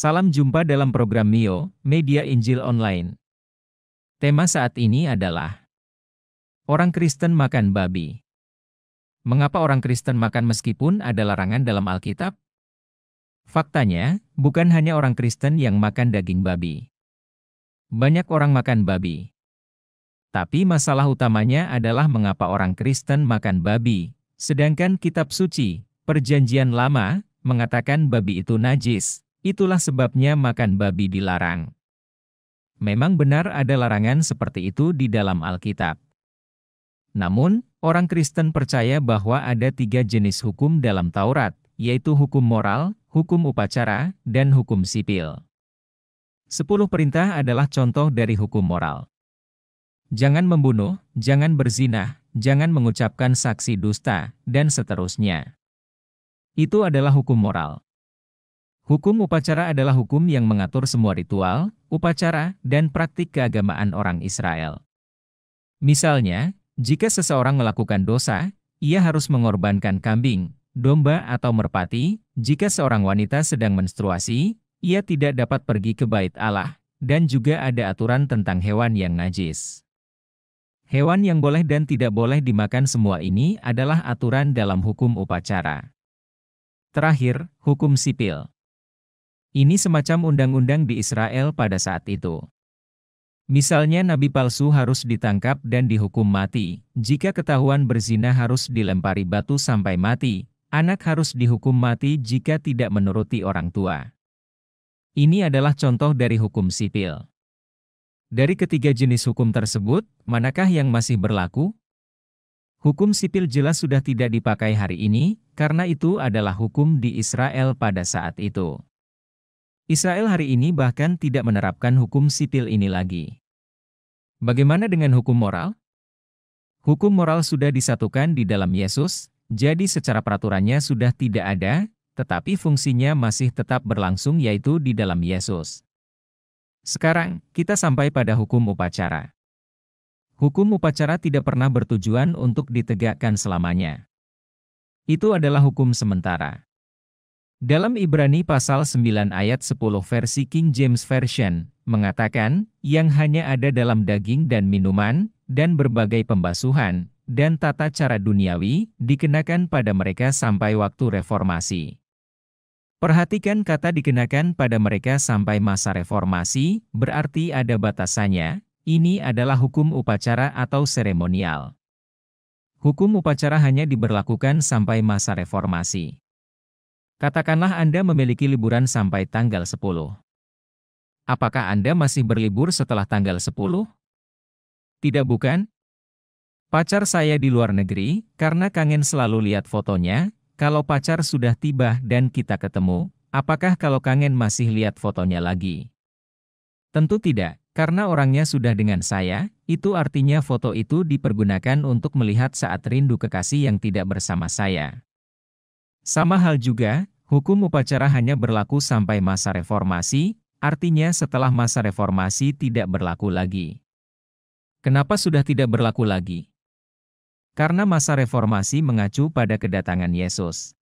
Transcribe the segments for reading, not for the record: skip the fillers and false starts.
Salam jumpa dalam program Mio, Media Injil Online. Tema saat ini adalah orang Kristen makan babi. Mengapa orang Kristen makan meskipun ada larangan dalam Alkitab? Faktanya, bukan hanya orang Kristen yang makan daging babi. Banyak orang makan babi. Tapi masalah utamanya adalah mengapa orang Kristen makan babi, sedangkan kitab suci, Perjanjian Lama, mengatakan babi itu najis. Itulah sebabnya makan babi dilarang. Memang benar ada larangan seperti itu di dalam Alkitab. Namun, orang Kristen percaya bahwa ada 3 jenis hukum dalam Taurat, yaitu hukum moral, hukum upacara, dan hukum sipil. 10 perintah adalah contoh dari hukum moral. Jangan membunuh, jangan berzina, jangan mengucapkan saksi dusta, dan seterusnya. Itu adalah hukum moral. Hukum upacara adalah hukum yang mengatur semua ritual, upacara, dan praktik keagamaan orang Israel. Misalnya, jika seseorang melakukan dosa, ia harus mengorbankan kambing, domba atau merpati. Jika seorang wanita sedang menstruasi, ia tidak dapat pergi ke bait Allah, dan juga ada aturan tentang hewan yang najis. Hewan yang boleh dan tidak boleh dimakan, semua ini adalah aturan dalam hukum upacara. Terakhir, hukum sipil. Ini semacam undang-undang di Israel pada saat itu. Misalnya nabi palsu harus ditangkap dan dihukum mati, jika ketahuan berzina harus dilempari batu sampai mati, anak harus dihukum mati jika tidak menuruti orang tua. Ini adalah contoh dari hukum sipil. Dari ketiga jenis hukum tersebut, manakah yang masih berlaku? Hukum sipil jelas sudah tidak dipakai hari ini, karena itu adalah hukum di Israel pada saat itu. Israel hari ini bahkan tidak menerapkan hukum sipil ini lagi. Bagaimana dengan hukum moral? Hukum moral sudah disatukan di dalam Yesus, jadi secara peraturannya sudah tidak ada, tetapi fungsinya masih tetap berlangsung, yaitu di dalam Yesus. Sekarang, kita sampai pada hukum upacara. Hukum upacara tidak pernah bertujuan untuk ditegakkan selamanya. Itu adalah hukum sementara. Dalam Ibrani pasal 9 ayat 10 versi King James Version, mengatakan, yang hanya ada dalam daging dan minuman, dan berbagai pembasuhan, dan tata cara duniawi, dikenakan pada mereka sampai waktu reformasi. Perhatikan kata dikenakan pada mereka sampai masa reformasi, berarti ada batasannya. Ini adalah hukum upacara atau seremonial. Hukum upacara hanya diberlakukan sampai masa reformasi. Katakanlah Anda memiliki liburan sampai tanggal 10. Apakah Anda masih berlibur setelah tanggal 10? Tidak, bukan? Pacar saya di luar negeri, karena kangen selalu lihat fotonya. Kalau pacar sudah tiba dan kita ketemu, apakah kalau kangen masih lihat fotonya lagi? Tentu tidak, karena orangnya sudah dengan saya. Itu artinya foto itu dipergunakan untuk melihat saat rindu kekasih yang tidak bersama saya. Sama hal juga, hukum upacara hanya berlaku sampai masa reformasi, artinya setelah masa reformasi tidak berlaku lagi. Kenapa sudah tidak berlaku lagi? Karena masa reformasi mengacu pada kedatangan Yesus.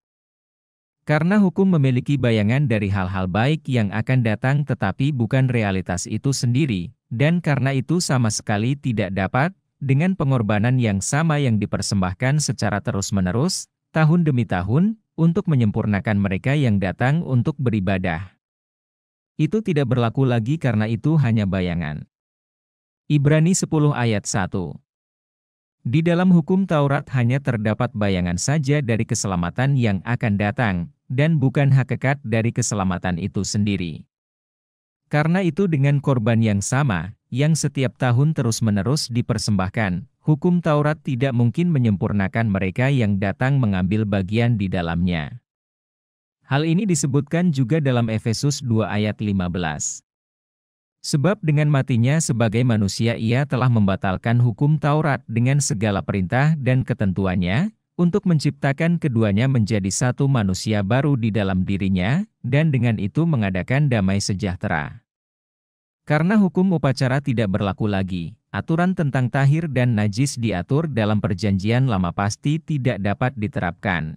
Karena hukum memiliki bayangan dari hal-hal baik yang akan datang tetapi bukan realitas itu sendiri, dan karena itu sama sekali tidak dapat, dengan pengorbanan yang sama yang dipersembahkan secara terus-menerus, tahun demi tahun, untuk menyempurnakan mereka yang datang untuk beribadah. Itu tidak berlaku lagi karena itu hanya bayangan. Ibrani 10 ayat 1. Di dalam hukum Taurat hanya terdapat bayangan saja dari keselamatan yang akan datang, dan bukan hakikat dari keselamatan itu sendiri. Karena itu dengan korban yang sama, yang setiap tahun terus-menerus dipersembahkan, hukum Taurat tidak mungkin menyempurnakan mereka yang datang mengambil bagian di dalamnya. Hal ini disebutkan juga dalam Efesus 2 ayat 15. Sebab dengan matinya sebagai manusia ia telah membatalkan hukum Taurat dengan segala perintah dan ketentuannya, untuk menciptakan keduanya menjadi satu manusia baru di dalam dirinya, dan dengan itu mengadakan damai sejahtera. Karena hukum upacara tidak berlaku lagi, aturan tentang tahir dan najis diatur dalam Perjanjian Lama pasti tidak dapat diterapkan.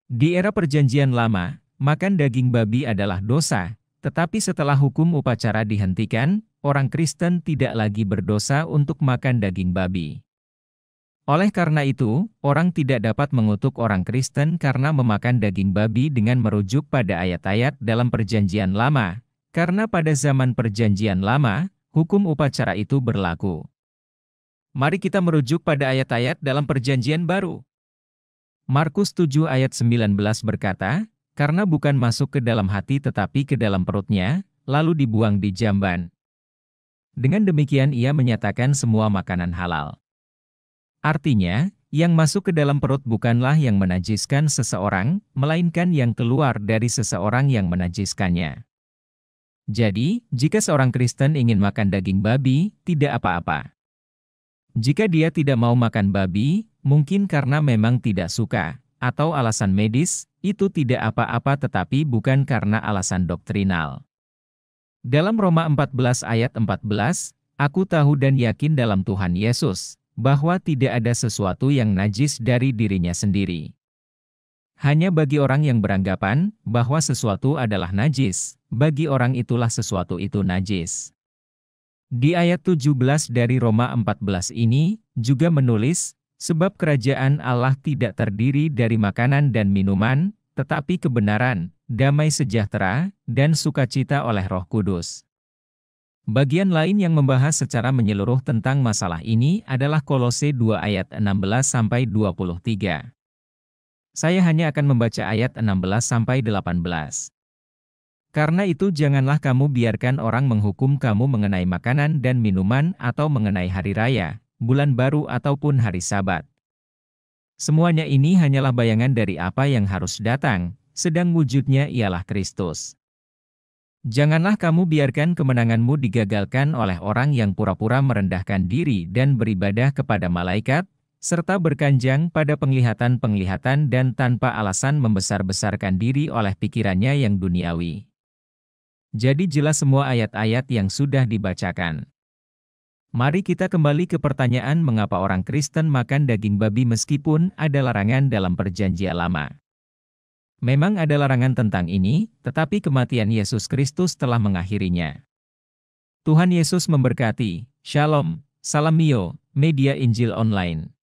Di era Perjanjian Lama, makan daging babi adalah dosa, Tetapi setelah hukum upacara dihentikan, orang Kristen tidak lagi berdosa untuk makan daging babi. Oleh karena itu, orang tidak dapat mengutuk orang Kristen karena memakan daging babi dengan merujuk pada ayat-ayat dalam Perjanjian Lama, karena pada zaman Perjanjian Lama, hukum upacara itu berlaku. Mari kita merujuk pada ayat-ayat dalam Perjanjian Baru. Markus 7 ayat 19 berkata, "Karena bukan masuk ke dalam hati tetapi ke dalam perutnya, lalu dibuang di jamban." Dengan demikian ia menyatakan semua makanan halal. Artinya, yang masuk ke dalam perut bukanlah yang menajiskan seseorang, melainkan yang keluar dari seseorang yang menajiskannya. Jadi, jika seorang Kristen ingin makan daging babi, tidak apa-apa. Jika dia tidak mau makan babi, mungkin karena memang tidak suka, atau alasan medis, itu tidak apa-apa tetapi bukan karena alasan doktrinal. Dalam Roma 14 ayat 14, "Aku tahu dan yakin dalam Tuhan Yesus, bahwa tidak ada sesuatu yang najis dari dirinya sendiri." Hanya bagi orang yang beranggapan bahwa sesuatu adalah najis, bagi orang itulah sesuatu itu najis. Di ayat 17 dari Roma 14 ini, juga menulis, "Sebab kerajaan Allah tidak terdiri dari makanan dan minuman, tetapi kebenaran, damai sejahtera, dan sukacita oleh Roh Kudus." Bagian lain yang membahas secara menyeluruh tentang masalah ini adalah Kolose 2 ayat 16-23. Saya hanya akan membaca ayat 16-18. "Karena itu janganlah kamu biarkan orang menghukum kamu mengenai makanan dan minuman atau mengenai hari raya, bulan baru ataupun hari Sabat. Semuanya ini hanyalah bayangan dari apa yang harus datang, sedang wujudnya ialah Kristus. Janganlah kamu biarkan kemenanganmu digagalkan oleh orang yang pura-pura merendahkan diri dan beribadah kepada malaikat, serta berkanjang pada penglihatan-penglihatan dan tanpa alasan membesar-besarkan diri oleh pikirannya yang duniawi." Jadi jelas semua ayat-ayat yang sudah dibacakan. Mari kita kembali ke pertanyaan mengapa orang Kristen makan daging babi meskipun ada larangan dalam Perjanjian Lama. Memang ada larangan tentang ini, tetapi kematian Yesus Kristus telah mengakhirinya. Tuhan Yesus memberkati. Shalom, salam mio, media Injil online.